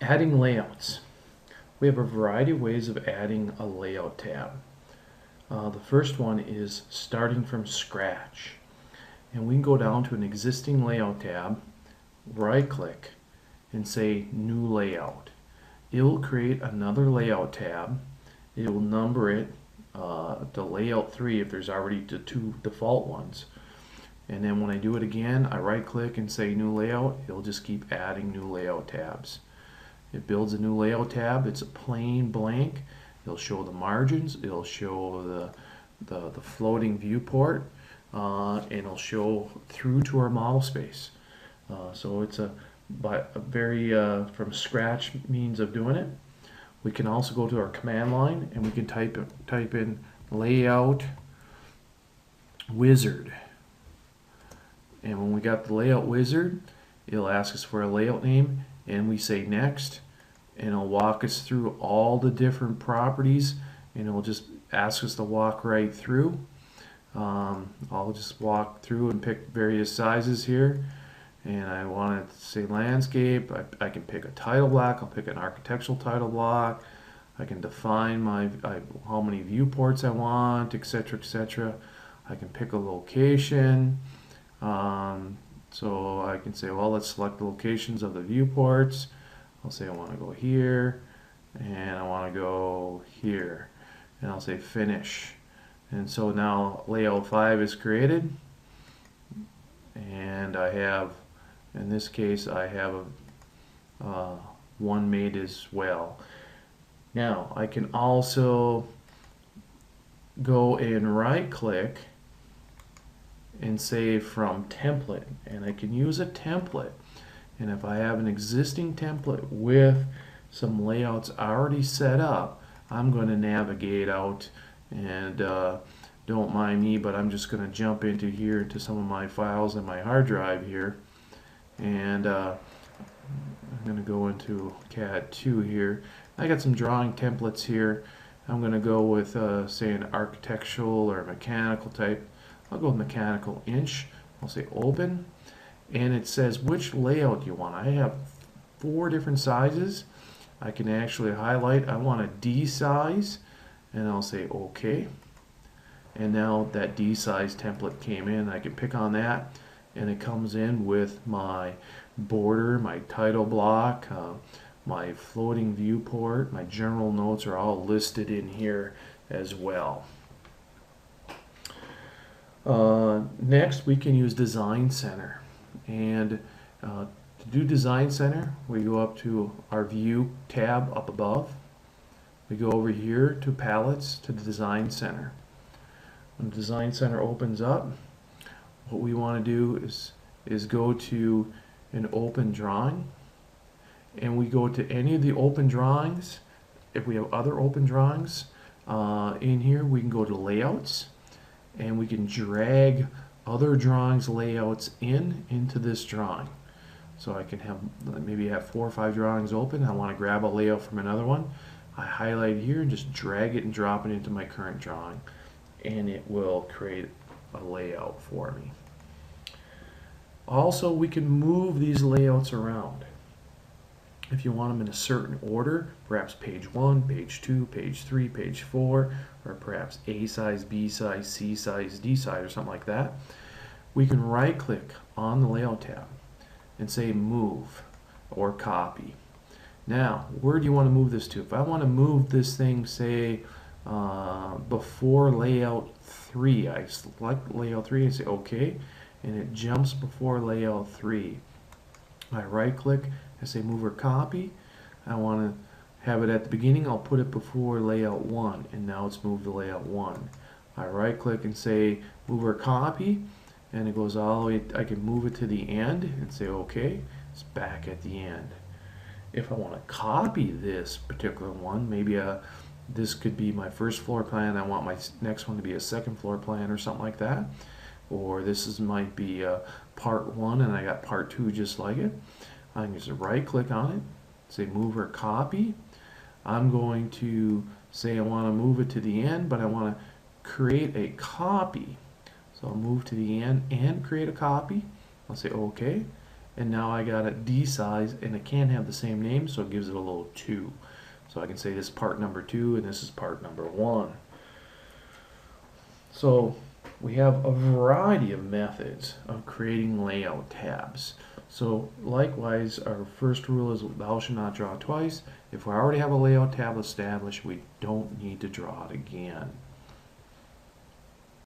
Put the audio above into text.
Adding layouts. We have a variety of ways of adding a layout tab. The first one is starting from scratch. And we can go down to an existing layout tab, right click, and say New Layout. It will create another layout tab. It will number it to Layout 3 if there's already the two default ones. And then when I do it again, I right click and say New Layout. It'll just keep adding new layout tabs. It builds a new layout tab. It's a plain blank. It'll show the margins. It'll show the floating viewport, and it'll show through to our model space. So it's a very from scratch means of doing it. We can also go to our command line and we can type in layout wizard. And when we got the layout wizard, it'll ask us for a layout name, and we say next, and it'll walk us through all the different properties, and it'll just ask us to walk right through. I'll just walk through and pick various sizes here, and I want to say landscape. I can pick a title block. I'll pick an architectural title block. I can define how many viewports I want, etc., etc. I can pick a location. So I can say, well, let's select the locations of the viewports. I'll say I want to go here, and I want to go here, and I'll say finish. And so now layout 5 is created, and I have, in this case, I have one made as well. Now I can also go and right click and say from template, and I can use a template. And if I have an existing template with some layouts already set up, I'm going to navigate out, and don't mind me, but I'm just going to jump into here into some of my files in my hard drive here, and I'm going to go into CAD II here. I got some drawing templates here. I'm going to go with say an architectural or mechanical type. I'll go with mechanical inch. I'll say open, and it says which layout you want. I have 4 different sizes. I can actually highlight, I want a D size, and I'll say OK. And now that D size template came in. I can pick on that, and it comes in with my border, my title block, my floating viewport, my general notes are all listed in here as well. Next, we can use Design Center, and to do Design Center, we go up to our View tab up above. We go over here to Palettes to the Design Center. When the Design Center opens up, what we want to do is go to an open drawing, and we go to any of the open drawings. If we have other open drawings in here, we can go to Layouts, and we can drag other drawings layouts into this drawing. So I can have maybe have 4 or 5 drawings open. I want to grab a layout from another one. I highlight here and just drag it and drop it into my current drawing, and it will create a layout for me. Also, we can move these layouts around. If you want them in a certain order, perhaps page 1, page 2, page 3, page 4, or perhaps A size, B size, C size, D size, or something like that, we can right click on the layout tab and say move or copy. Now, where do you want to move this to? If I want to move this thing, say, before layout 3, I select layout 3 and say OK, and it jumps before layout 3. I right click, I say move or copy. I want to have it at the beginning. I'll put it before layout 1, and now it's moved to layout 1. I right click and say move or copy, and it goes all the way. I can move it to the end and say OK. It's back at the end. If I want to copy this particular one, maybe this could be my first floor plan. I want my next one to be a second floor plan or something like that. Or this might be part 1 and I got part 2 just like it. I can just right click on it, say move or copy. I'm going to say I want to move it to the end, but I want to create a copy. So I'll move to the end and create a copy. I'll say OK, and now I got a D size, and it can't have the same name, so it gives it a little 2. So I can say this is part number 2 and this is part number 1. So we have a variety of methods of creating layout tabs. So likewise, our first rule is thou shalt not draw twice. If we already have a layout tab established, we don't need to draw it again.